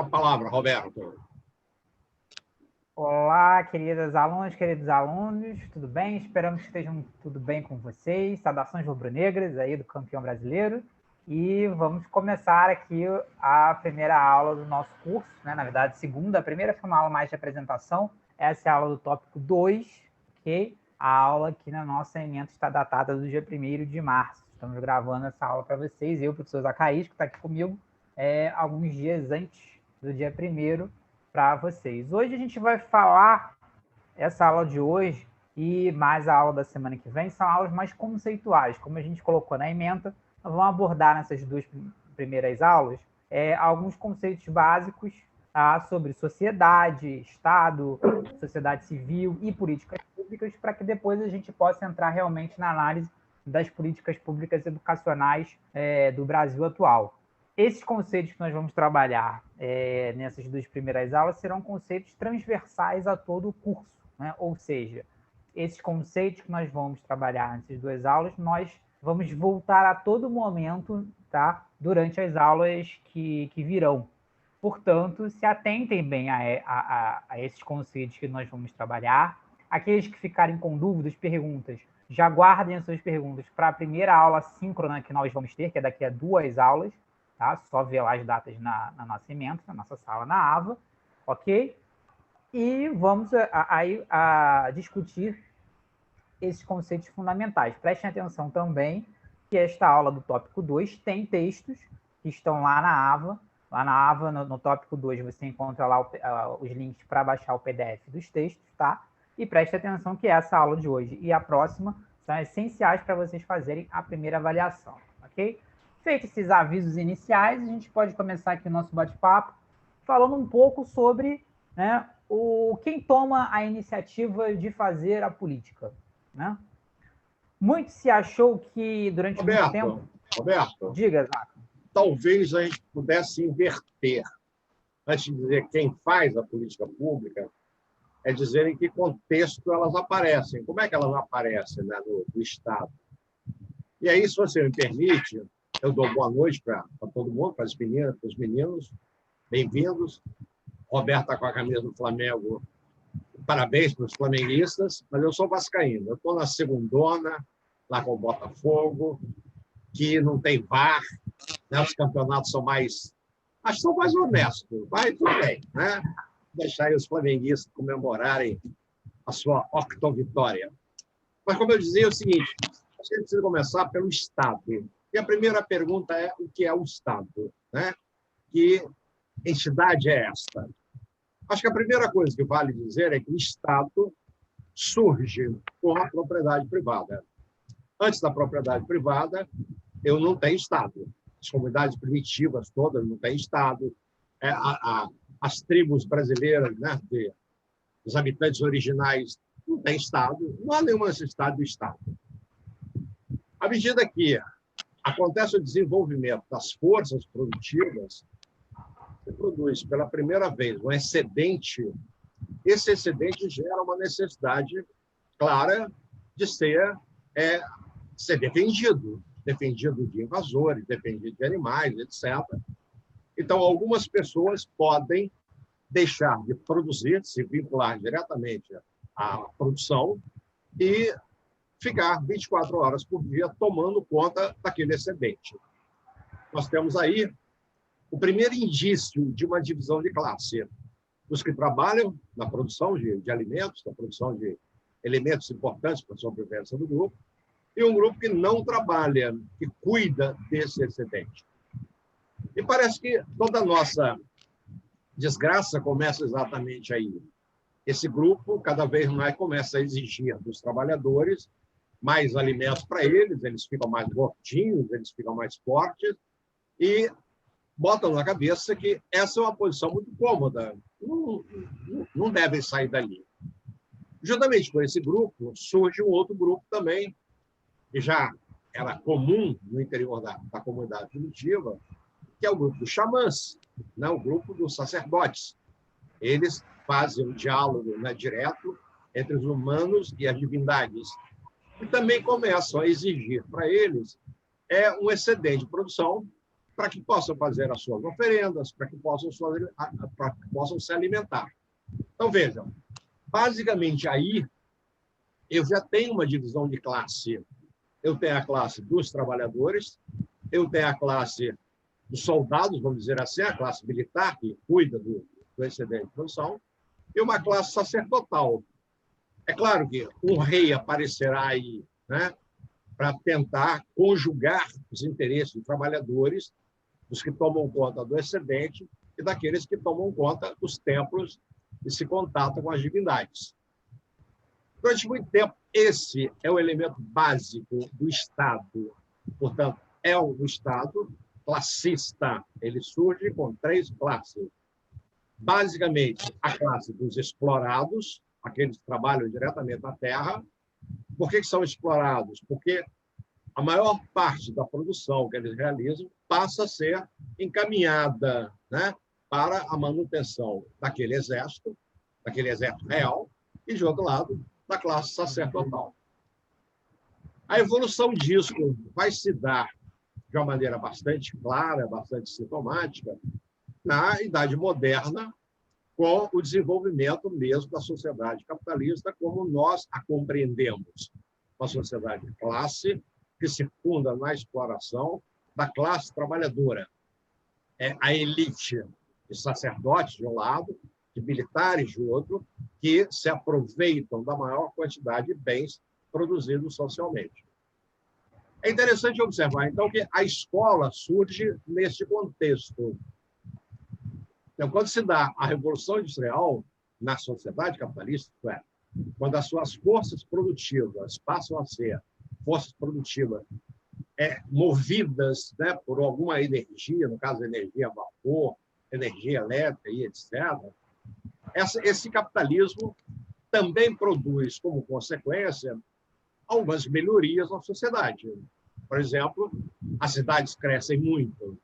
com a palavra, Roberto. Olá, queridas alunas, queridos alunos, tudo bem? Esperamos que estejam tudo bem com vocês. Saudações rubro-negras aí do campeão brasileiro. E vamos começar aqui a primeira aula do nosso curso, né? Na verdade, a primeira foi uma aula mais de apresentação. Essa é a aula do tópico 2, ok? A aula aqui na nossa ementa está datada do dia 1º de março. Estamos gravando essa aula para vocês. Eu, professor Zacarias, que está aqui comigo, alguns dias antes do dia 1º, para vocês. Hoje a gente vai falar, essa aula de hoje e mais a aula da semana que vem, são aulas mais conceituais, como a gente colocou na ementa. Nós vamos abordar nessas duas primeiras aulas alguns conceitos básicos, tá, sobre sociedade, Estado, sociedade civil e políticas públicas, para que depois a gente possa entrar realmente na análise das políticas públicas educacionais do Brasil atual. Esses conceitos que nós vamos trabalhar nessas duas primeiras aulas serão conceitos transversais a todo o curso, né? Ou seja, esses conceitos que nós vamos trabalhar nessas duas aulas, nós vamos voltar a todo momento, tá? Durante as aulas que virão. Portanto, se atentem bem a esses conceitos que nós vamos trabalhar. Aqueles que ficarem com dúvidas, perguntas, já guardem as suas perguntas para a primeira aula síncrona que nós vamos ter, que é daqui a 2 aulas. Tá? Só ver lá as datas na nossa ementa, na nossa sala na AVA, ok? E vamos aí a discutir esses conceitos fundamentais. Prestem atenção também que esta aula do tópico 2 tem textos que estão lá na AVA. Lá na AVA, no tópico 2, você encontra lá os links para baixar o PDF dos textos, tá? E preste atenção que essa aula de hoje e a próxima são essenciais para vocês fazerem a primeira avaliação, ok? Feitos esses avisos iniciais, a gente pode começar aqui o nosso bate-papo falando um pouco sobre, né, quem toma a iniciativa de fazer a política. Né? Muito se achou que durante muito tempo... Roberto, diga, Zaca. Talvez a gente pudesse inverter. Antes de dizer quem faz a política pública, é dizer em que contexto elas aparecem. Como é que elas aparecem, né, no Estado? E aí, se você me permite, eu dou boa noite para todo mundo, para as meninas, para os meninos. Bem-vindos. Roberto está com a camisa do Flamengo. Parabéns para os flamenguistas, mas eu sou vascaíno. Eu estou na segundona, lá com o Botafogo, que não tem VAR, né? Os campeonatos são mais... Acho que são mais honestos. Vai tudo bem, né? Deixar aí os flamenguistas comemorarem a sua octovitória. Mas, como eu dizia, é o seguinte, a gente precisa começar pelo Estado. E a primeira pergunta é o que é o Estado, né? Que entidade é esta? Acho que a primeira coisa que vale dizer é que o Estado surge com a propriedade privada. Antes da propriedade privada, eu não tenho Estado. As comunidades primitivas todas não têm Estado. As tribos brasileiras, né, os habitantes originais, não têm Estado. Não há nenhuma necessidade do Estado. À medida que acontece o desenvolvimento das forças produtivas, se produz pela primeira vez um excedente, esse excedente gera uma necessidade clara de ser defendido de invasores, defendido de animais, etc. Então, algumas pessoas podem deixar de produzir, se vincular diretamente à produção e ficar 24 horas por dia tomando conta daquele excedente. Nós temos aí o primeiro indício de uma divisão de classe. Os que trabalham na produção de alimentos, na produção de elementos importantes para a sobrevivência do grupo, e um grupo que não trabalha, que cuida desse excedente. E parece que toda a nossa desgraça começa exatamente aí. Esse grupo, cada vez mais, começa a exigir dos trabalhadores mais alimentos para eles, eles ficam mais gordinhos, eles ficam mais fortes, e botam na cabeça que essa é uma posição muito cômoda, não devem sair dali. Juntamente com esse grupo, surge um outro grupo também, que já era comum no interior da comunidade primitiva, que é o grupo dos xamãs, né? O grupo dos sacerdotes. Eles fazem um diálogo, né, direto entre os humanos e as divindades. E também começam a exigir para eles um excedente de produção para que possam fazer as suas oferendas, para que possam se alimentar. Então, vejam, basicamente aí eu já tenho uma divisão de classe. Eu tenho a classe dos trabalhadores, eu tenho a classe dos soldados, vamos dizer assim, a classe militar, que cuida do excedente de produção, e uma classe sacerdotal. É claro que um rei aparecerá aí, né, para tentar conjugar os interesses dos trabalhadores, dos que tomam conta do excedente e daqueles que tomam conta dos templos e se contatam com as divindades. Durante muito tempo, esse é o elemento básico do Estado. Portanto, é um Estado classista. Ele surge com 3 classes. Basicamente, a classe dos explorados, aqueles que trabalham diretamente na terra. Por que são explorados? Porque a maior parte da produção que eles realizam passa a ser encaminhada, né, para a manutenção daquele exército real, e, de outro lado, da classe sacerdotal. A evolução disso vai se dar de uma maneira bastante clara, bastante sintomática, na Idade Moderna, com o desenvolvimento mesmo da sociedade capitalista como nós a compreendemos. Uma sociedade de classe que se funda na exploração da classe trabalhadora. É a elite de sacerdotes de um lado, de militares de outro, que se aproveitam da maior quantidade de bens produzidos socialmente. É interessante observar, então, que a escola surge nesse contexto. Então, quando se dá a Revolução Industrial na sociedade capitalista, quando as suas forças produtivas passam a ser forças produtivas movidas, né, por alguma energia, no caso, energia a vapor, energia elétrica e etc., esse capitalismo também produz, como consequência, algumas melhorias na sociedade. Por exemplo, as cidades crescem muito.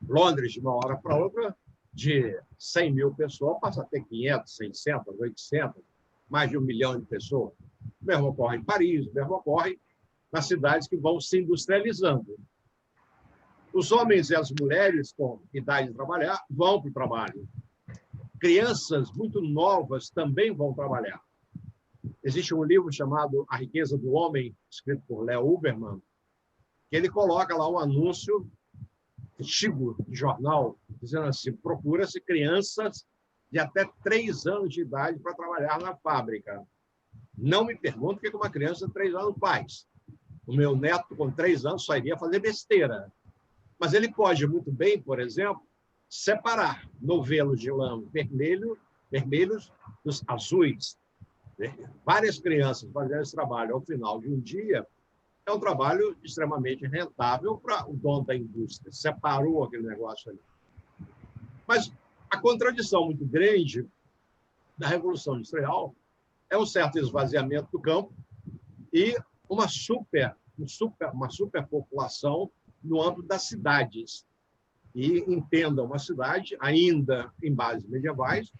Londres, de uma hora para outra, de 100 mil pessoas, passa a ter 500, 600, 800, mais de 1 milhão de pessoas. O mesmo ocorre em Paris, o mesmo ocorre nas cidades que vão se industrializando. Os homens e as mulheres com idade de trabalhar vão para o trabalho. Crianças muito novas também vão trabalhar. Existe um livro chamado A Riqueza do Homem, escrito por Leo Uberman, que ele coloca lá um anúncio antigo de jornal, dizendo assim: procura-se crianças de até 3 anos de idade para trabalhar na fábrica. Não me pergunto o que uma criança de 3 anos faz. O meu neto, com 3 anos, só iria fazer besteira. Mas ele pode muito bem, por exemplo, separar novelos de lã vermelhos dos azuis. Várias crianças fazendo esse trabalho ao final de um dia é um trabalho extremamente rentável para o dono da indústria. Separou aquele negócio ali. Mas a contradição muito grande da Revolução Industrial é um certo esvaziamento do campo e uma superpopulação no âmbito das cidades. E entenda uma cidade, ainda em bases medievais,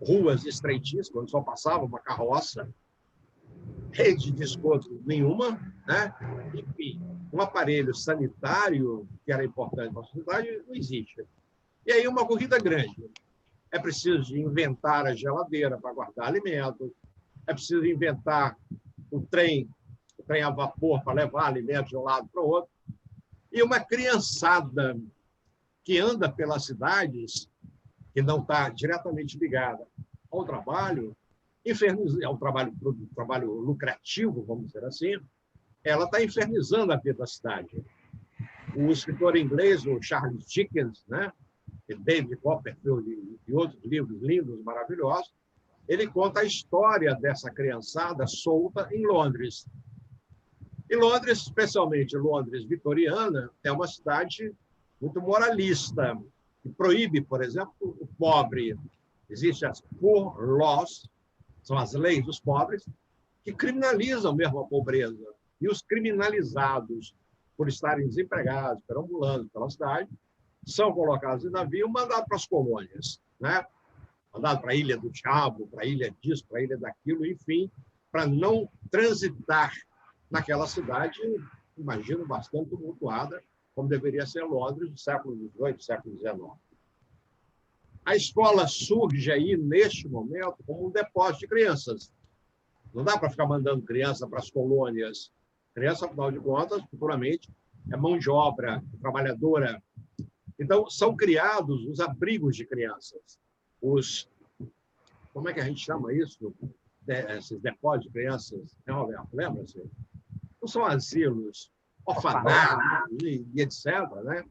ruas estreitíssimas, onde só passava uma carroça, rede de esgoto nenhuma, né? Enfim, um aparelho sanitário que era importante para a sociedade não existe. E aí uma corrida grande. É preciso de inventar a geladeira para guardar alimentos, é preciso inventar o trem a vapor para levar alimentos de um lado para o outro. E uma criançada que anda pelas cidades, que não está diretamente ligada ao trabalho, é um trabalho lucrativo, vamos dizer assim, ela está infernizando a vida da cidade. O escritor inglês, o Charles Dickens, né, David Copperfield e outros livros lindos, maravilhosos, ele conta a história dessa criançada solta em Londres. E Londres, especialmente Londres vitoriana, é uma cidade muito moralista, que proíbe, por exemplo, o pobre. Existem as poor laws, são as leis dos pobres, que criminalizam mesmo a pobreza. E os criminalizados, por estarem desempregados, perambulando pela cidade, são colocados em navio e mandados para as colônias, né? Mandados para a Ilha do Diabo, para a ilha disso, para a ilha daquilo, enfim, para não transitar naquela cidade, imagino, bastante tumultuada, como deveria ser Londres do século XVIII, século XIX. A escola surge aí, neste momento, como um depósito de crianças. Não dá para ficar mandando criança para as colônias. Criança, afinal de contas, futuramente, é mão de obra trabalhadora. Então, são criados os abrigos de crianças. Como é que a gente chama isso? Esses depósitos de crianças, né, Roberto? Lembra-se? Não são asilos, orfanatos e etc., né?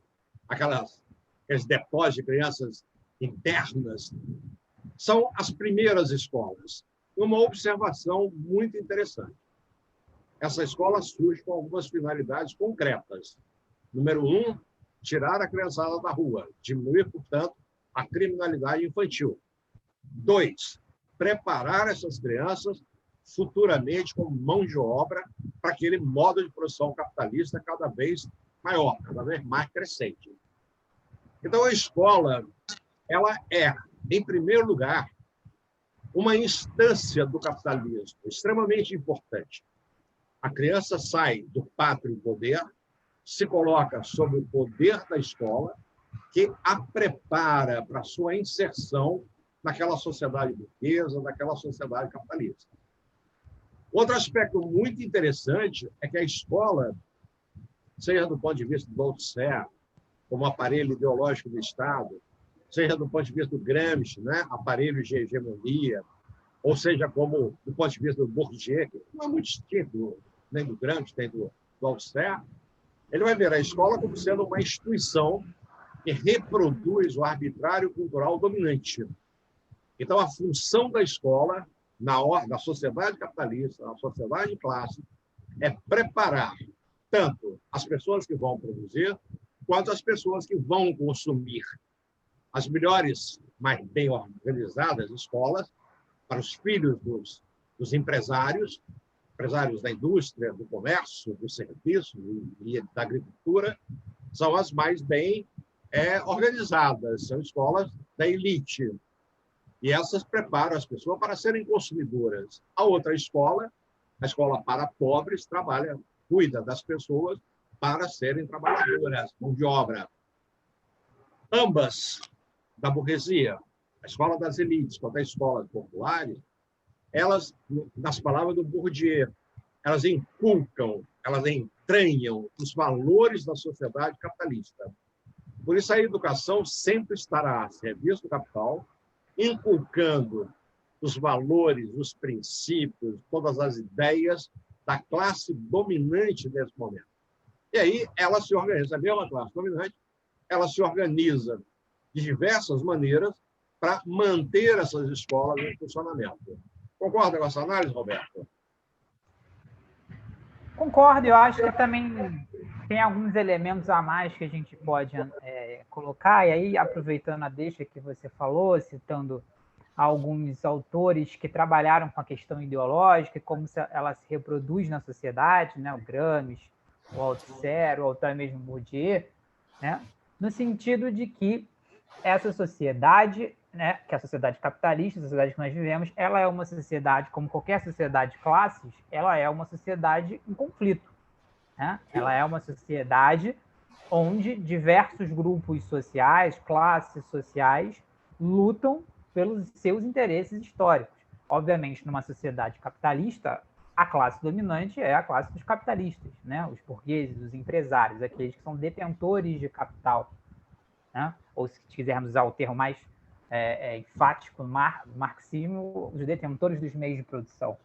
Aqueles depósitos de crianças internas. São as primeiras escolas. Uma observação muito interessante. Essa escola surge com algumas finalidades concretas. Número 1, tirar a criançada da rua, diminuir, portanto, a criminalidade infantil. 2, preparar essas crianças futuramente como mão de obra para aquele modo de produção capitalista cada vez maior, cada vez mais crescente. Então, a escola, ela é, em primeiro lugar, uma instância do capitalismo extremamente importante. A criança sai do pátrio poder, se coloca sob o poder da escola, que a prepara para a sua inserção naquela sociedade burguesa, naquela sociedade capitalista. Outro aspecto muito interessante é que a escola, seja do ponto de vista do Althusser, como aparelho ideológico do Estado, seja do ponto de vista do Gramsci, né, aparelho de hegemonia, ou seja, como do ponto de vista do Bourdieu, que não é muito distinto nem do Gramsci, nem do Althusser, ele vai ver a escola como sendo uma instituição que reproduz o arbitrário cultural dominante. Então, a função da escola, na sociedade capitalista, na sociedade de classe, é preparar tanto as pessoas que vão produzir, quanto as pessoas que vão consumir. As melhores, mais bem organizadas escolas para os filhos dos empresários da indústria, do comércio, do serviço e da agricultura, são as mais bem organizadas, são escolas da elite. E essas preparam as pessoas para serem consumidoras. A outra escola, a escola para pobres, cuida das pessoas para serem trabalhadoras, mão de obra. Ambas, da burguesia, a escola das elites quanto a escolas populares, elas, nas palavras do Bourdieu, elas inculcam, elas entranham os valores da sociedade capitalista. Por isso, a educação sempre estará a serviço do capital, inculcando os valores, os princípios, todas as ideias da classe dominante nesse momento. E aí ela se organiza, a mesma classe dominante, ela se organiza de diversas maneiras para manter essas escolas em funcionamento. Concorda com essa análise, Roberto? Concordo, eu acho que também tem alguns elementos a mais que a gente pode colocar, e aí, aproveitando a deixa que você falou, citando alguns autores que trabalharam com a questão ideológica, como ela se reproduz na sociedade, né? O Gramsci, o Althusser, ou até mesmo Bourdieu, né? No sentido de que essa sociedade, né, que é a sociedade capitalista, a sociedade que nós vivemos, ela é uma sociedade, como qualquer sociedade de classes, ela é uma sociedade em conflito. Né? Ela é uma sociedade onde diversos grupos sociais, classes sociais, lutam pelos seus interesses históricos. Obviamente, numa sociedade capitalista, a classe dominante é a classe dos capitalistas, né? Os burgueses, os empresários, aqueles que são detentores de capital. Né? Ou, se quisermos usar o termo mais enfático, marxismo, os detentores dos meios de produção.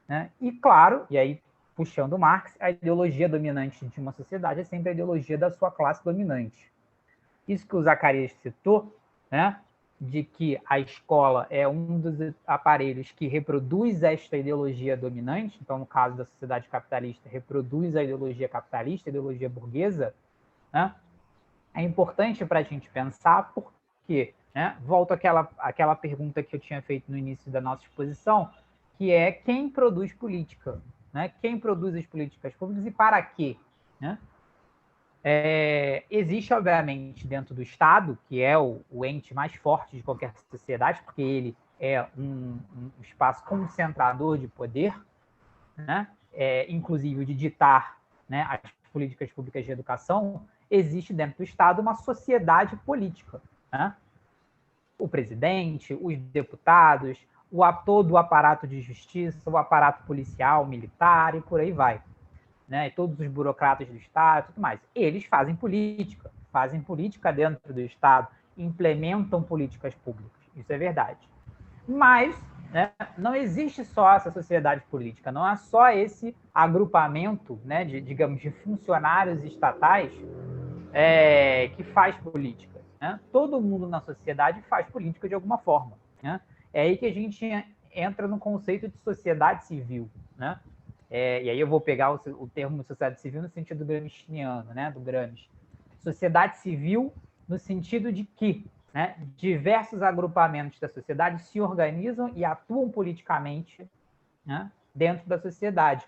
Né? E, claro, e aí, puxando Marx, a ideologia dominante de uma sociedade é sempre a ideologia da sua classe dominante. Isso que o Zacarias citou, né, de que a escola é um dos aparelhos que reproduz esta ideologia dominante, então, no caso da sociedade capitalista, reproduz a ideologia capitalista, a ideologia burguesa, né? É importante para a gente pensar por quê? Né? Volto àquela pergunta que eu tinha feito no início da nossa exposição, que é quem produz política? Né? Quem produz as políticas públicas e para quê? Né? Existe, obviamente, dentro do Estado, que é o ente mais forte de qualquer sociedade, porque ele é um espaço concentrador de poder, né? Inclusive de ditar, né, as políticas públicas de educação. existe dentro do Estado uma sociedade política, né? O presidente, os deputados, todo o aparato de justiça, o aparato policial, militar e por aí vai, né? E todos os burocratas do Estado e tudo mais. Eles fazem política dentro do Estado, implementam políticas públicas, isso é verdade. Mas, né, não existe só essa sociedade política, não é só esse agrupamento, né, digamos, de funcionários estatais que faz política, né? Todo mundo na sociedade faz política de alguma forma, né? É aí que a gente entra no conceito de sociedade civil, né? E aí eu vou pegar o termo sociedade civil no sentido gramsciano, né, do Gramsci. Sociedade civil no sentido de que, né, diversos agrupamentos da sociedade se organizam e atuam politicamente, né, dentro da sociedade.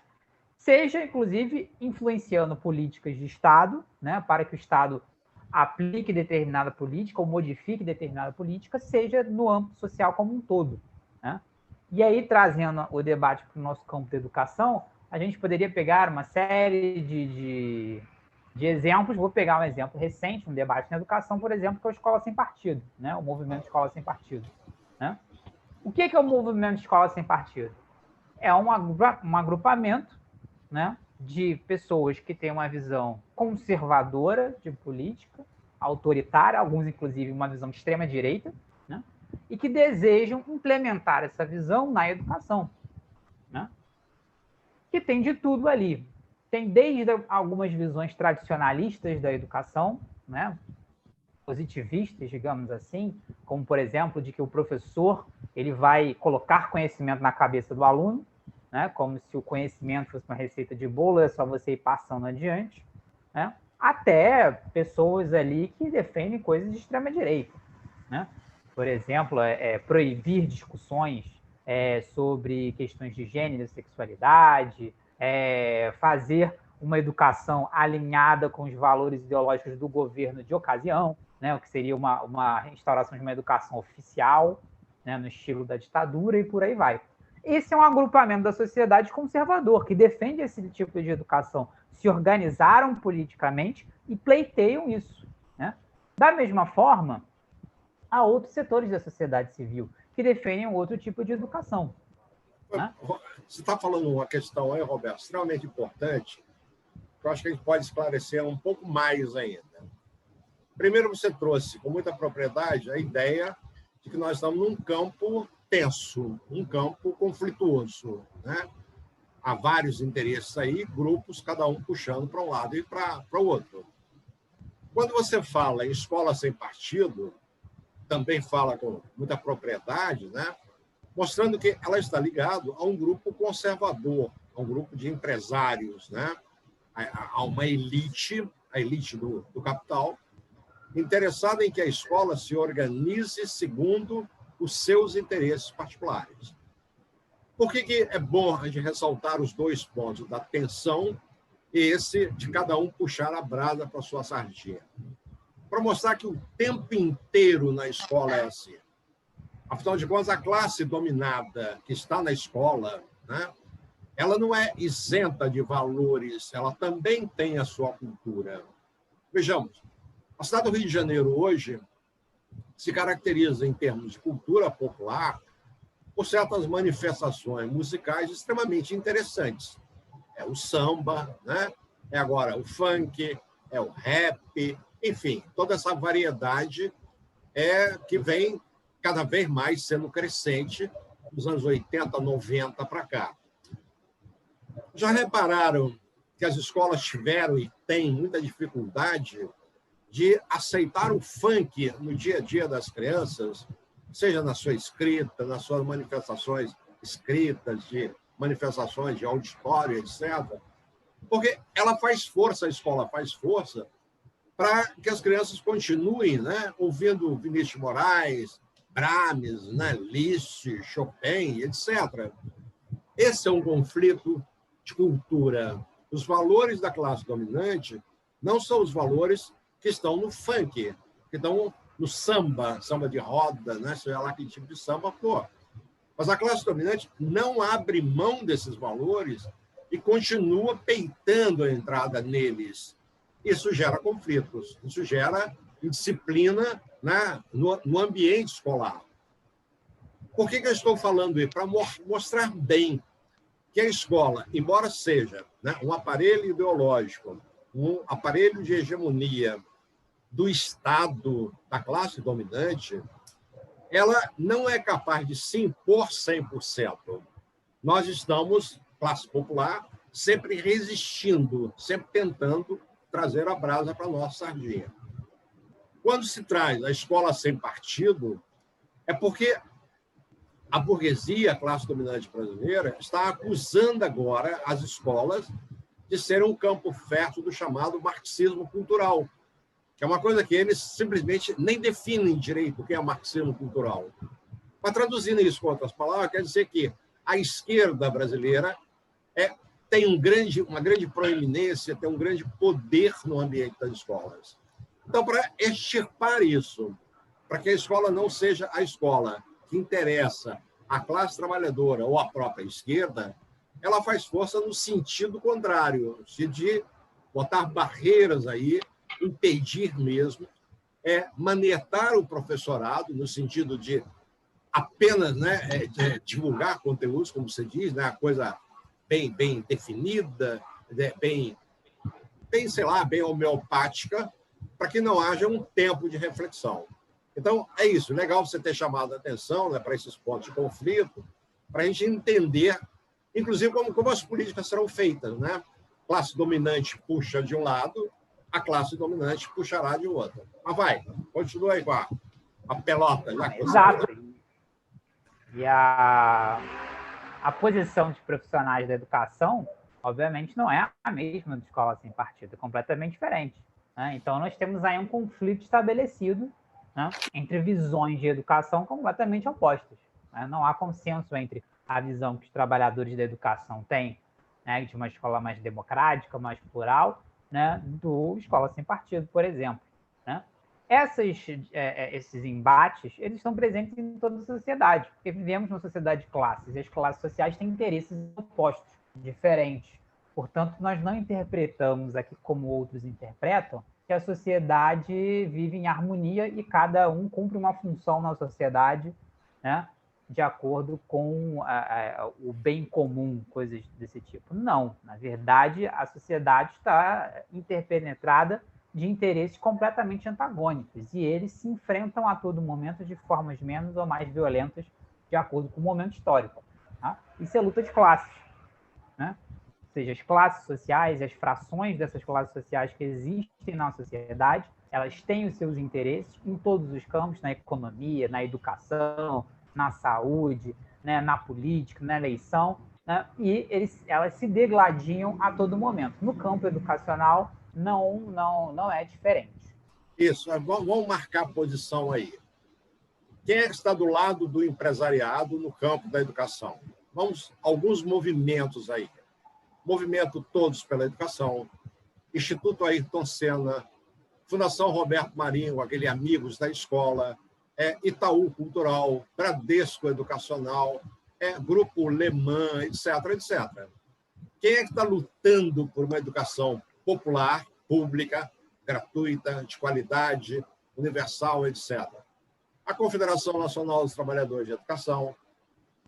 Seja, inclusive, influenciando políticas de Estado, né, para que o Estado aplique determinada política ou modifique determinada política, seja no âmbito social como um todo, né? E aí, trazendo o debate para o nosso campo da educação, a gente poderia pegar uma série de exemplos. Vou pegar um exemplo recente, um debate na educação, por exemplo, que é a Escola Sem Partido, né? O movimento Escola Sem Partido, né? O que é o movimento Escola Sem Partido? É um agrupamento, né, de pessoas que têm uma visão conservadora de política, autoritária, alguns, inclusive, uma visão de extrema-direita, né, e que desejam implementar essa visão na educação, né, que tem de tudo ali. Tem desde algumas visões tradicionalistas da educação, né, positivistas, digamos assim, como, por exemplo, de que o professor ele vai colocar conhecimento na cabeça do aluno, né, como se o conhecimento fosse uma receita de bolo, é só você ir passando adiante, né, até pessoas ali que defendem coisas de extrema-direita, né? Por exemplo, proibir discussões sobre questões de gênero e sexualidade, fazer uma educação alinhada com os valores ideológicos do governo de ocasião, né, o que seria uma instauração de uma educação oficial, né, no estilo da ditadura, e por aí vai. Esse é um agrupamento da sociedade conservador, que defende esse tipo de educação. Se organizaram politicamente e pleiteiam isso, né? Da mesma forma, há outros setores da sociedade civil que defendem outro tipo de educação, né? Você está falando uma questão aí, Roberto, extremamente importante, que eu acho que a gente pode esclarecer um pouco mais ainda. Primeiro, você trouxe com muita propriedade a ideia de que nós estamos num campo tenso, um campo conflituoso, né? Há vários interesses aí, grupos, cada um puxando para um lado e para o outro. Quando você fala em escola sem partido, também fala com muita propriedade, né? Mostrando que ela está ligada a um grupo conservador, a um grupo de empresários, né? A uma elite, a elite do capital, interessada em que a escola se organize segundo os seus interesses particulares. Por que é bom a gente ressaltar os dois pontos, da tensão e esse de cada um puxar a brasa para a sua sardinha? Para mostrar que o tempo inteiro na escola é assim. Afinal de contas, a classe dominada que está na escola, né, ela não é isenta de valores, ela também tem a sua cultura. Vejamos, a cidade do Rio de Janeiro hoje se caracteriza, em termos de cultura popular, por certas manifestações musicais extremamente interessantes. É o samba, né? É agora o funk, é o rap, enfim, toda essa variedade que vem cada vez mais sendo crescente dos anos 80, 90 para cá. Já repararam que as escolas tiveram e têm muita dificuldade de aceitar o funk no dia a dia das crianças, seja na sua escrita, nas suas manifestações escritas, de manifestações de auditório, etc. Porque ela faz força, a escola faz força, para que as crianças continuem, né, ouvindo Vinícius de Moraes, Brahms, né, Liszt, Chopin, etc. Esse é um conflito de cultura. Os valores da classe dominante não são os valores que estão no funk, que estão no samba, samba de roda, né? Seja lá que tipo de samba for. Mas a classe dominante não abre mão desses valores e continua peitando a entrada neles. Isso gera conflitos, isso gera indisciplina, né, no ambiente escolar. Por que eu estou falando isso? Para mostrar bem que a escola, embora seja, né, um aparelho ideológico, um aparelho de hegemonia do Estado, da classe dominante, ela não é capaz de se impor 100%. Nós estamos, classe popular, sempre resistindo, sempre tentando trazer a brasa para a nossa sardinha. Quando se traz a escola sem partido, é porque a burguesia, a classe dominante brasileira, está acusando agora as escolas de serem um campo fértil do chamado marxismo cultural, que é uma coisa que eles simplesmente nem definem direito o que é marxismo cultural. Mas, traduzindo isso com outras palavras, quer dizer que a esquerda brasileira tem uma grande proeminência, tem um grande poder no ambiente das escolas. Então, para extirpar isso, para que a escola não seja a escola que interessa à classe trabalhadora ou à própria esquerda, ela faz força no sentido contrário, de botar barreiras aí, impedir mesmo, manetar o professorado, no sentido de apenas, né, divulgar conteúdos, como você diz, né, a coisa bem definida, bem, sei lá, bem homeopática, para que não haja um tempo de reflexão. Então, é isso. Legal você ter chamado a atenção, né, para esses pontos de conflito, para a gente entender, inclusive, como as políticas serão feitas. Né? A classe dominante puxa de um lado, a classe dominante puxará de outro. Mas vai, continua aí com a pelota. Exato. E a posição de profissionais da educação, obviamente, não é a mesma de escola sem partido, é completamente diferente. Né? Então, nós temos aí um conflito estabelecido, né, entre visões de educação completamente opostas. Né? Não há consenso entre a visão que os trabalhadores da educação têm, né, de uma escola mais democrática, mais plural, né, do escola sem partido, por exemplo. Né? Esses embates, eles estão presentes em toda a sociedade, porque vivemos numa sociedade de classes, e as classes sociais têm interesses opostos, diferentes. Portanto, nós não interpretamos aqui como outros interpretam, que a sociedade vive em harmonia e cada um cumpre uma função na sociedade, né, de acordo com o bem comum, coisas desse tipo. Não, na verdade, a sociedade está interpenetrada de interesses completamente antagônicos e eles se enfrentam a todo momento de formas menos ou mais violentas de acordo com o momento histórico. Tá? Isso é luta de classes. Né? Ou seja, as classes sociais, as frações dessas classes sociais que existem na sociedade, elas têm os seus interesses em todos os campos, na economia, na educação, na saúde, né, na política, na eleição, né, e elas se degladiam a todo momento. No campo educacional, não é diferente. Isso, vamos marcar a posição aí. Quem é que está do lado do empresariado no campo da educação? Alguns movimentos aí. Movimento Todos pela Educação, Instituto Ayrton Senna, Fundação Roberto Marinho, aquele Amigos da Escola, Itaú Cultural, Bradesco Educacional, Grupo Le Mans, etc., etc. Quem é que está lutando por uma educação popular, pública, gratuita, de qualidade, universal, etc.? A Confederação Nacional dos Trabalhadores de Educação,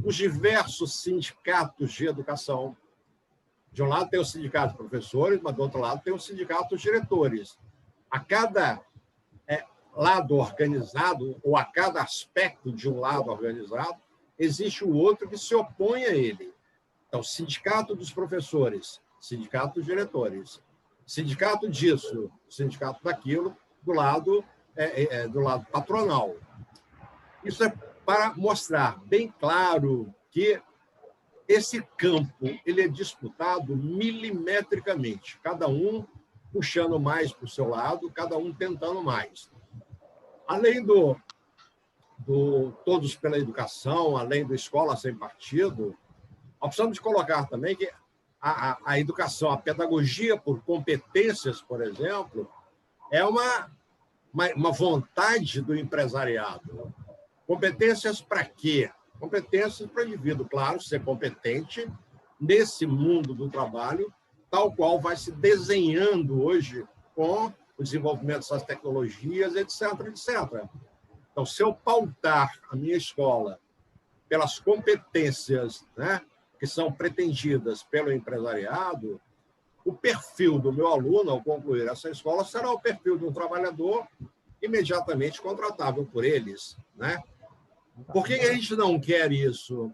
os diversos sindicatos de educação. De um lado tem o sindicato de professores, mas do outro lado tem o sindicato dos diretores. A cada lado organizado, ou a cada aspecto de um lado organizado, existe o outro que se opõe a ele. Então, sindicato dos professores, sindicato dos diretores, sindicato disso, sindicato daquilo, do lado patronal. Isso é para mostrar bem claro que esse campo ele é disputado milimetricamente, cada um puxando mais para o seu lado, cada um tentando mais. Além do Todos pela Educação, além do Escola Sem Partido, optamos de colocar também que a educação, a pedagogia por competências, por exemplo, é uma vontade do empresariado. Competências para quê? Competências para o indivíduo, claro, ser competente nesse mundo do trabalho, tal qual vai se desenhando hoje com o desenvolvimento dessas tecnologias, etc., etc. Então, se eu pautar a minha escola pelas competências, né, que são pretendidas pelo empresariado, o perfil do meu aluno, ao concluir essa escola, será o perfil de um trabalhador imediatamente contratável por eles, né? Por que a gente não quer isso?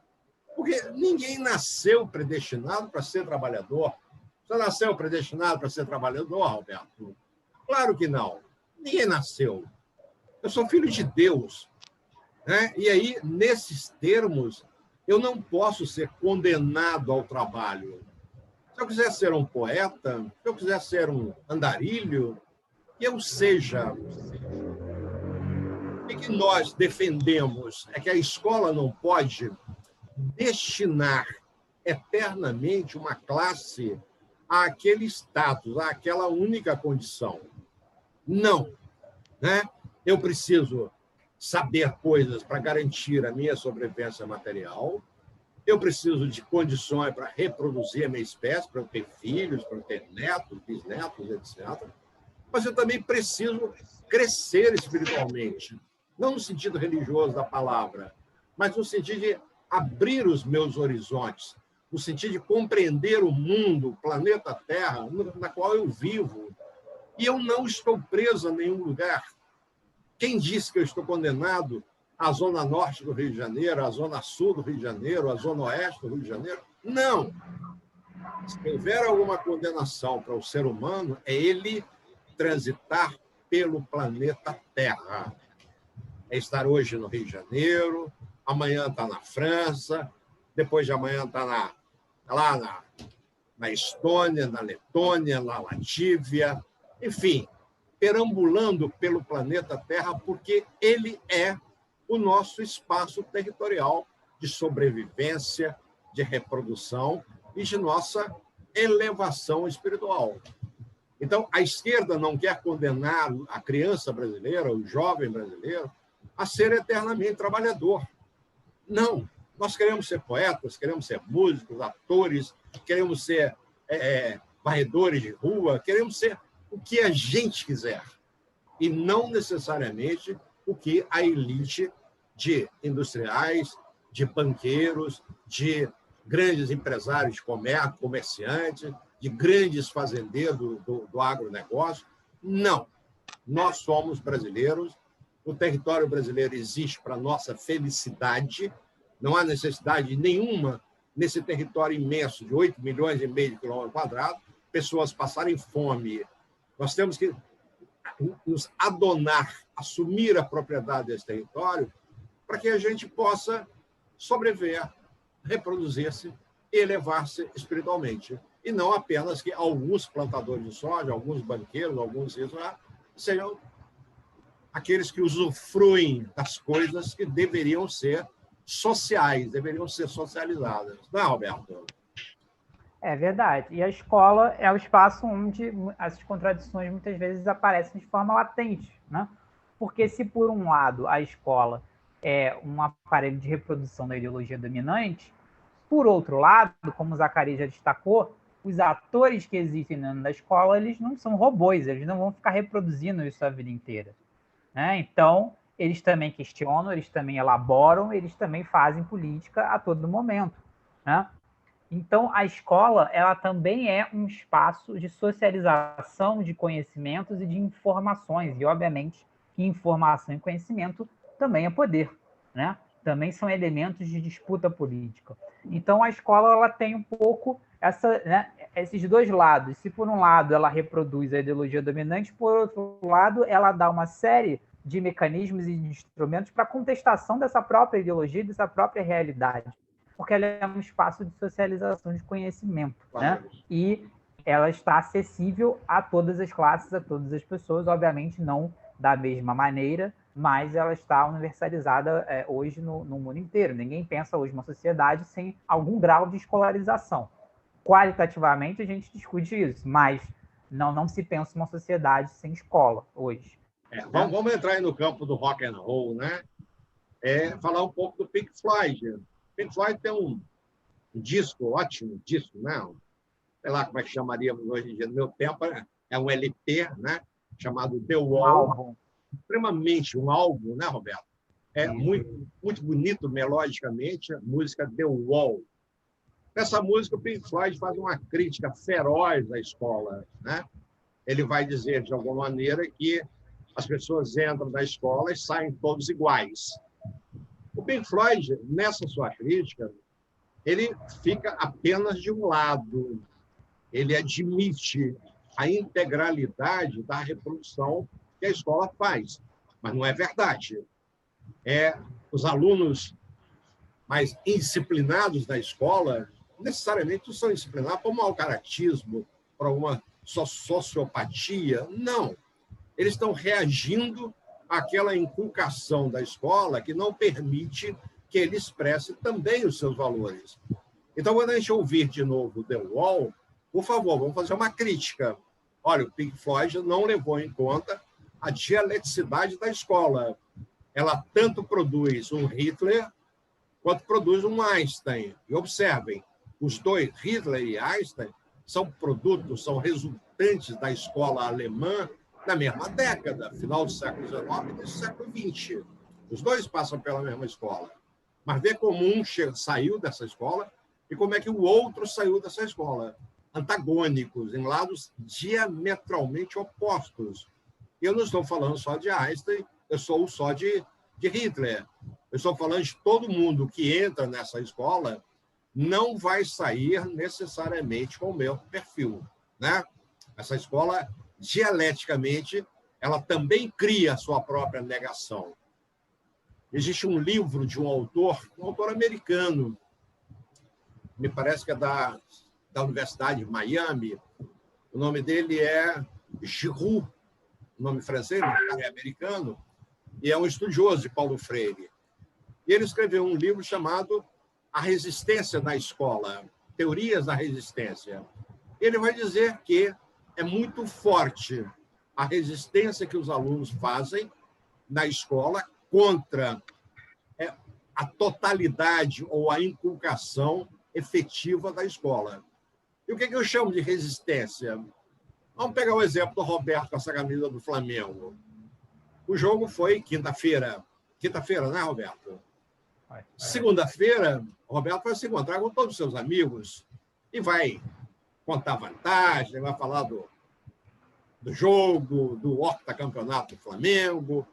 Porque ninguém nasceu predestinado para ser trabalhador. Você nasceu predestinado para ser trabalhador, Roberto? Claro que não. Ninguém nasceu. Eu sou filho de Deus, né? E aí, nesses termos, eu não posso ser condenado ao trabalho. Se eu quiser ser um poeta, se eu quiser ser um andarilho, que eu seja. O que nós defendemos é que a escola não pode destinar eternamente uma classe àquele status, àquela única condição. Não, né? Eu preciso saber coisas para garantir a minha sobrevivência material, eu preciso de condições para reproduzir a minha espécie, para eu ter filhos, para eu ter netos, bisnetos, etc. Mas eu também preciso crescer espiritualmente, não no sentido religioso da palavra, mas no sentido de abrir os meus horizontes, no sentido de compreender o mundo, o planeta Terra, na qual eu vivo. E eu não estou preso a nenhum lugar. Quem disse que eu estou condenado à zona norte do Rio de Janeiro, à zona sul do Rio de Janeiro, à zona oeste do Rio de Janeiro? Não. Se houver alguma condenação para o ser humano, é ele transitar pelo planeta Terra. É estar hoje no Rio de Janeiro, amanhã está na França, depois de amanhã está lá na Estônia, na Letônia, na Latívia, enfim, perambulando pelo planeta Terra, porque ele é o nosso espaço territorial de sobrevivência, de reprodução e de nossa elevação espiritual. Então, a esquerda não quer condenar a criança brasileira, o jovem brasileiro, a ser eternamente trabalhador. Não. Nós queremos ser poetas, queremos ser músicos, atores, queremos ser varredores de rua, queremos ser o que a gente quiser. E não necessariamente o que a elite de industriais, de banqueiros, de grandes empresários de comércio, comerciantes, de grandes fazendeiros do agronegócio. Não. Nós somos brasileiros, o território brasileiro existe para a nossa felicidade, não há necessidade nenhuma nesse território imenso de 8 milhões e meio de quilômetros quadrados, pessoas passarem fome. Nós temos que nos adonar, assumir a propriedade desse território para que a gente possa sobreviver, reproduzir-se e elevar-se espiritualmente. E não apenas que alguns plantadores de soja, alguns banqueiros, alguns sejam aqueles que usufruem das coisas que deveriam ser sociais, deveriam ser socializadas. Não é, Roberto? É verdade. E a escola é o espaço onde essas contradições muitas vezes aparecem de forma latente, né? Porque se, por um lado, a escola é um aparelho de reprodução da ideologia dominante, por outro lado, como o Zacarias já destacou, os atores que existem dentro da escola, eles não são robôs, eles não vão ficar reproduzindo isso a vida inteira, né? Então, eles também questionam, eles também elaboram, eles também fazem política a todo momento, né? Então, a escola, ela também é um espaço de socialização de conhecimentos e de informações. E, obviamente, que informação e conhecimento também é poder, né? Também são elementos de disputa política. Então, a escola ela tem um pouco esses dois lados. Se, por um lado, ela reproduz a ideologia dominante, por outro lado, ela dá uma série de mecanismos e de instrumentos para a contestação dessa própria ideologia, dessa própria realidade. Porque ela é um espaço de socialização de conhecimento, claro, né? E ela está acessível a todas as classes, a todas as pessoas, obviamente não da mesma maneira, mas ela está universalizada hoje no mundo inteiro. Ninguém pensa hoje uma sociedade sem algum grau de escolarização. Qualitativamente, a gente discute isso, mas não se pensa uma sociedade sem escola hoje. Vamos entrar aí no campo do rock and roll, né? Falar um pouco do Pink Floyd. Pink Floyd tem um disco, ótimo disco, né? Sei lá como é que chamaríamos hoje em dia. No meu tempo é um LP, né? Chamado The Um Wall, álbum. extremamente um álbum, né, Roberto? É Isso. muito bonito melodicamente, a música The Wall. Nessa música, o Pink Floyd faz uma crítica feroz à escola, né? Ele vai dizer, de alguma maneira, que as pessoas entram da escola e saem todos iguais. O Pink Floyd, nessa sua crítica, ele fica apenas de um lado. Ele admite a integralidade da reprodução que a escola faz, mas não é verdade. Os alunos mais indisciplinados da escola necessariamente não são disciplinados por mau caratismo, por alguma sociopatia. Não. Eles estão reagindo àquela inculcação da escola que não permite que ele expresse também os seus valores. Então, quando a gente ouvir de novo The Wall, por favor, vamos fazer uma crítica. Olha, o Pink Floyd não levou em conta a dialeticidade da escola. Ela tanto produz um Hitler quanto produz um Einstein. E observem, os dois, Hitler e Einstein, são produtos, são resultantes da escola alemã na mesma década, final do século XIX e do século XX. Os dois passam pela mesma escola. Mas vê como um saiu dessa escola e como é que o outro saiu dessa escola. Antagônicos, em lados diametralmente opostos. Eu não estou falando só de Einstein, eu sou só de Hitler. Eu estou falando de todo mundo que entra nessa escola não vai sair necessariamente com o meu perfil, né? Essa escola, dialeticamente, ela também cria a sua própria negação. Existe um livro de um autor americano, me parece que é da Universidade de Miami, o nome dele é Giroux, nome francês, mas é americano, e é um estudioso de Paulo Freire. E ele escreveu um livro chamado A Resistência na Escola, Teorias da Resistência. Ele vai dizer que é muito forte a resistência que os alunos fazem na escola contra a totalidade ou a inculcação efetiva da escola. E o que eu chamo de resistência? Vamos pegar o exemplo do Roberto com essa camisa do Flamengo. O jogo foi quinta-feira. Quinta-feira, né, Roberto? Segunda-feira, o Roberto vai se encontrar com todos os seus amigos e vai contar vantagem, vai falar do jogo, do octacampeonato do Flamengo.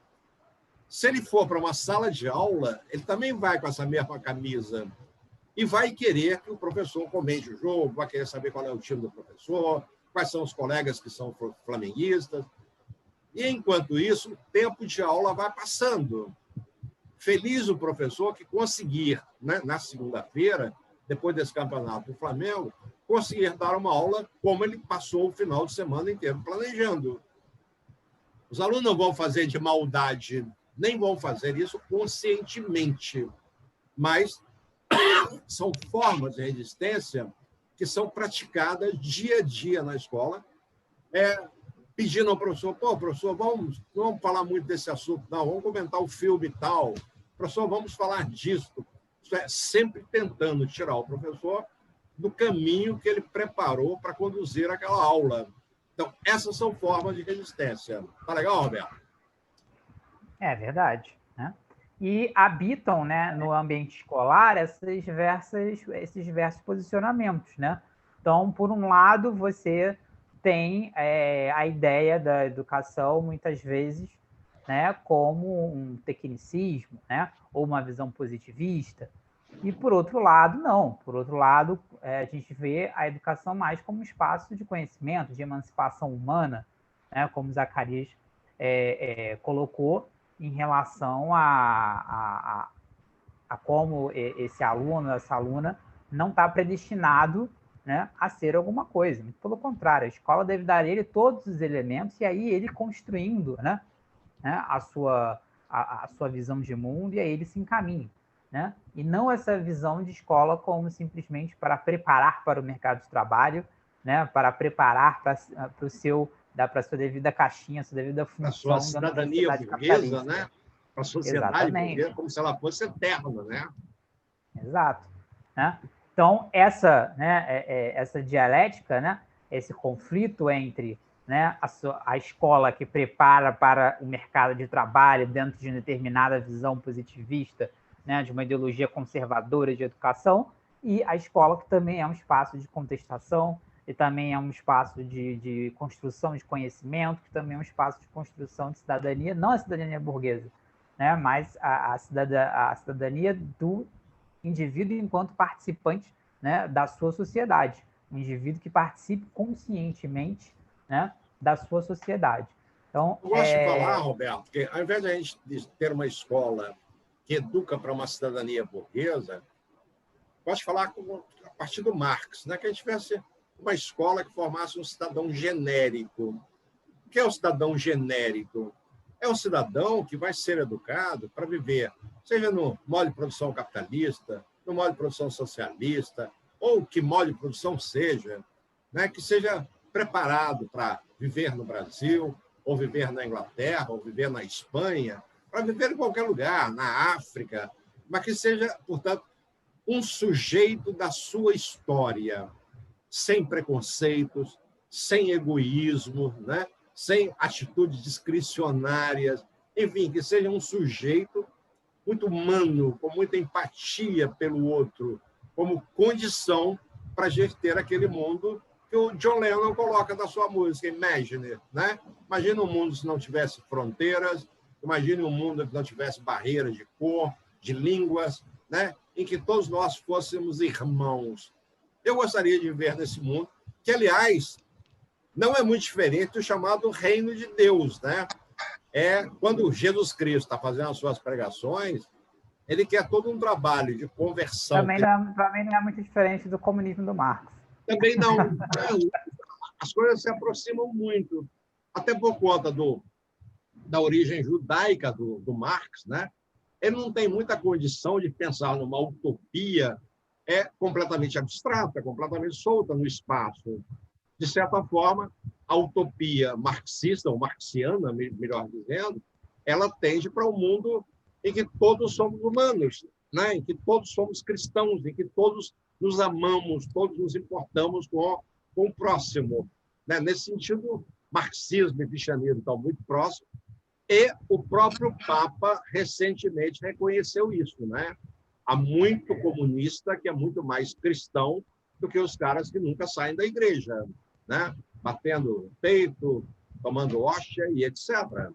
Se ele for para uma sala de aula, ele também vai com essa mesma camisa e vai querer que o professor comente o jogo, vai querer saber qual é o time do professor, quais são os colegas que são flamenguistas. E, enquanto isso, o tempo de aula vai passando. Feliz o professor que conseguir, né, na segunda-feira, depois desse campeonato do Flamengo, conseguir dar uma aula como ele passou o final de semana inteiro planejando. Os alunos não vão fazer de maldade, nem vão fazer isso conscientemente, mas são formas de resistência que são praticadas dia a dia na escola, pedindo ao professor, professor, vamos falar muito desse assunto, não, vamos comentar o filme e tal. Professor, vamos falar disso. Isso é sempre tentando tirar o professor do caminho que ele preparou para conduzir aquela aula. Então, essas são formas de resistência. Tá legal, Roberto? É verdade, né? E habitam, né, no ambiente escolar esses diversos posicionamentos, né? Então, por um lado, você tem a ideia da educação, muitas vezes, né, como um tecnicismo, né, ou uma visão positivista. E, por outro lado, não. Por outro lado, a gente vê a educação mais como um espaço de conhecimento, de emancipação humana, né, como Zacarias colocou, em relação a como esse aluno, essa aluna, não está predestinado, né, a ser alguma coisa. Muito pelo contrário, a escola deve dar a ele todos os elementos e aí ele construindo, né, a sua visão de mundo e aí ele se encaminha. Né? E não essa visão de escola como simplesmente para preparar para o mercado de trabalho, né? Para preparar para a sua devida caixinha, sua devida função. A sua cidadania burguesa, né? Para a sociedade burguesa, como se ela fosse eterna, né? Exato. Né? Então, essa dialética, né? Esse conflito entre, né, a escola que prepara para o mercado de trabalho dentro de determinada visão positivista, né, de uma ideologia conservadora de educação, e a escola que também é um espaço de contestação, e também é um espaço de construção de conhecimento, que também é um espaço de construção de cidadania, não a cidadania burguesa, né, mas a cidadania do indivíduo enquanto participante, né, da sua sociedade, um indivíduo que participe conscientemente, né, da sua sociedade. Então, eu gosto de falar, Roberto, que ao invés de a gente ter uma escola que educa para uma cidadania burguesa, gosto de falar a partir do Marx, né, que a gente tivesse uma escola que formasse um cidadão genérico. O que é o cidadão genérico? É um cidadão que vai ser educado para viver, seja no modo de produção capitalista, no modo de produção socialista, ou que modo de produção seja, né, que seja preparado para viver no Brasil, ou viver na Inglaterra, ou viver na Espanha, para viver em qualquer lugar, na África, mas que seja, portanto, um sujeito da sua história, sem preconceitos, sem egoísmo, né? Sem atitudes discricionárias, enfim, que seja um sujeito muito humano, com muita empatia pelo outro, como condição para a gente ter aquele mundo que o John Lennon coloca na sua música, Imagine, né? Imagina um mundo se não tivesse fronteiras, imagine um mundo que não tivesse barreiras de cor, de línguas, né? Em que todos nós fôssemos irmãos. Eu gostaria de viver nesse mundo, que, aliás, não é muito diferente do chamado reino de Deus, né? É quando Jesus Cristo está fazendo as suas pregações, ele quer todo um trabalho de conversão. Também não é muito diferente do comunismo do Marx. Também não. As coisas se aproximam muito, até por conta da origem judaica do Marx, né? Ele não tem muita condição de pensar numa utopia completamente abstrata, completamente solta no espaço. De certa forma, a utopia marxista, ou marxiana, melhor dizendo, ela tende para um mundo em que todos somos humanos, né? Em que todos somos cristãos, em que todos nos amamos, todos nos importamos com o próximo. Né? Nesse sentido, marxismo e cristianismo estão muito próximos, e o próprio Papa recentemente reconheceu isso, né? Há muito comunista que é muito mais cristão do que os caras que nunca saem da igreja, né? Batendo no peito, tomando hóstia e etc.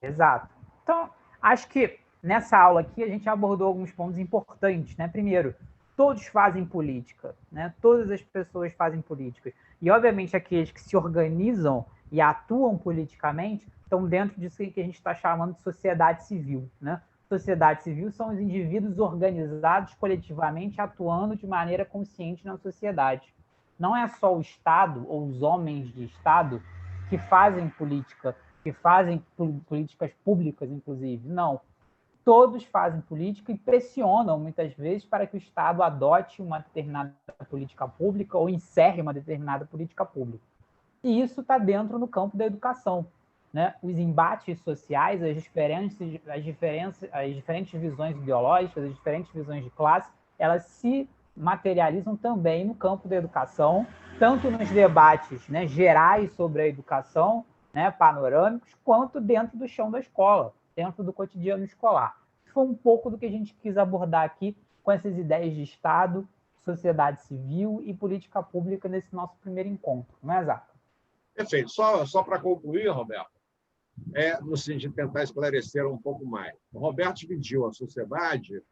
Exato. Então, acho que nessa aula aqui a gente abordou alguns pontos importantes, né? Primeiro, todos fazem política, né? Todas as pessoas fazem política. E, obviamente, aqueles que se organizam e atuam politicamente estão dentro disso que a gente está chamando de sociedade civil, né? Sociedade civil são os indivíduos organizados coletivamente atuando de maneira consciente na sociedade. Não é só o Estado ou os homens de Estado que fazem política, que fazem políticas públicas, inclusive. Não. Todos fazem política e pressionam, muitas vezes, para que o Estado adote uma determinada política pública ou encerre uma determinada política pública. E isso está dentro do campo da educação. Né? Os embates sociais, as diferentes visões ideológicas, as diferentes visões de classe, elas se materializam também no campo da educação, tanto nos debates, né, gerais sobre a educação, né, panorâmicos, quanto dentro do chão da escola, dentro do cotidiano escolar. Foi um pouco do que a gente quis abordar aqui com essas ideias de Estado, sociedade civil e política pública nesse nosso primeiro encontro, não é, Zaca? Perfeito. Só para concluir, Roberto, no sentido de tentar esclarecer um pouco mais. O Roberto dividiu a sociedade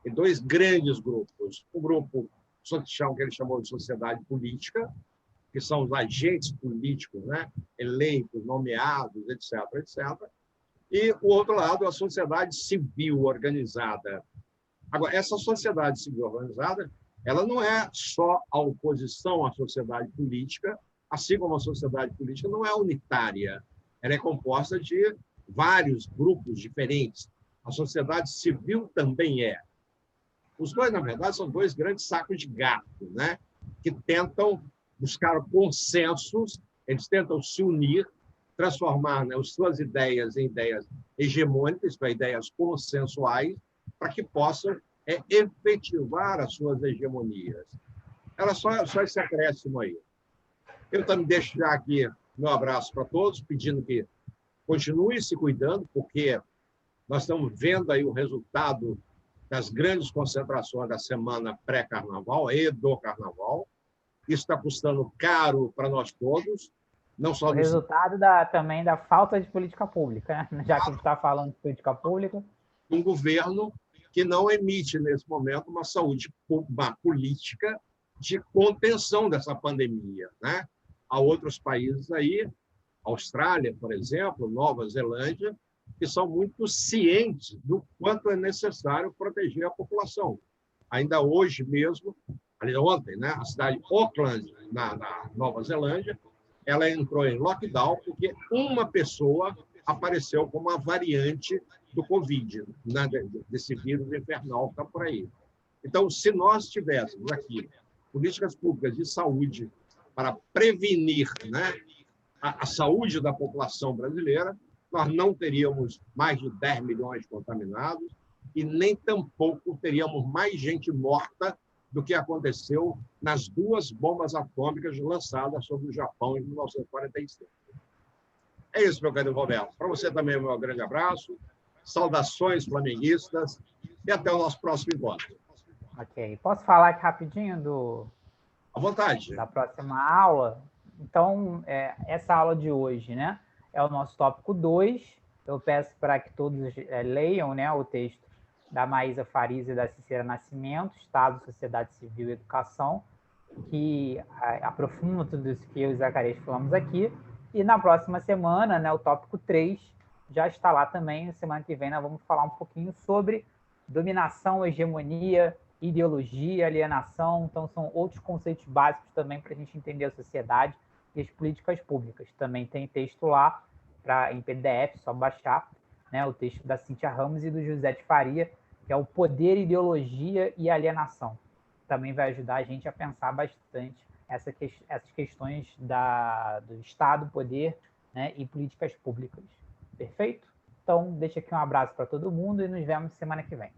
em dois grandes grupos. O grupo que ele chamou de sociedade política, que são os agentes políticos, né? Eleitos, nomeados, etc., etc. E o outro lado, a sociedade civil organizada. Agora, essa sociedade civil organizada, ela não é só a oposição à sociedade política, assim como a sociedade política não é unitária. Ela é composta de vários grupos diferentes. A sociedade civil também é. Os dois, na verdade, são dois grandes sacos de gato, né? Que tentam buscar consensos, eles tentam se unir, transformar, né, as suas ideias em ideias hegemônicas, para ideias consensuais, para que possam efetivar as suas hegemonias. Era só esse acréscimo aí. Eu também deixo já aqui meu abraço para todos, pedindo que continuem se cuidando, porque nós estamos vendo aí o resultado das grandes concentrações da semana pré-carnaval e do carnaval. Isso está custando caro para nós todos, não só O resultado também da falta de política pública, né? Já que a gente está falando de política pública. Um governo que não emite, nesse momento, uma política de contenção dessa pandemia, né? Há outros países aí, Austrália, por exemplo, Nova Zelândia, que são muito cientes do quanto é necessário proteger a população. Ainda hoje mesmo, ontem, né, a cidade de Auckland, na Nova Zelândia, ela entrou em lockdown porque uma pessoa apareceu como uma variante do Covid, né, desse vírus infernal que está por aí. Então, se nós tivéssemos aqui políticas públicas de saúde para prevenir, né, a saúde da população brasileira, nós não teríamos mais de 10 milhões de contaminados e nem tampouco teríamos mais gente morta do que aconteceu nas 2 bombas atômicas lançadas sobre o Japão em 1945. É isso, meu querido Roberto. Para você também, meu grande abraço, saudações flamenguistas e até o nosso próximo encontro. Ok. Posso falar aqui rapidinho à vontade. Da próxima aula? Então, essa aula de hoje, né, é o nosso tópico 2. Eu peço para que todos leiam, né, o texto da Maísa Farias e da Cicera Nascimento, Estado, Sociedade Civil e Educação, que aprofunda tudo isso que eu e o Zacarias falamos aqui. E na próxima semana, né, o tópico 3 já está lá também. Semana que vem nós vamos falar um pouquinho sobre dominação, hegemonia, ideologia, alienação. Então, são outros conceitos básicos também para a gente entender a sociedade e as políticas públicas. Também tem texto lá em PDF, só baixar, né, o texto da Cíntia Ramos e do José de Faria, que é o Poder, Ideologia e Alienação. Também vai ajudar a gente a pensar bastante essas questões do Estado, poder, né, e políticas públicas. Perfeito? Então, deixo aqui um abraço para todo mundo e nos vemos semana que vem.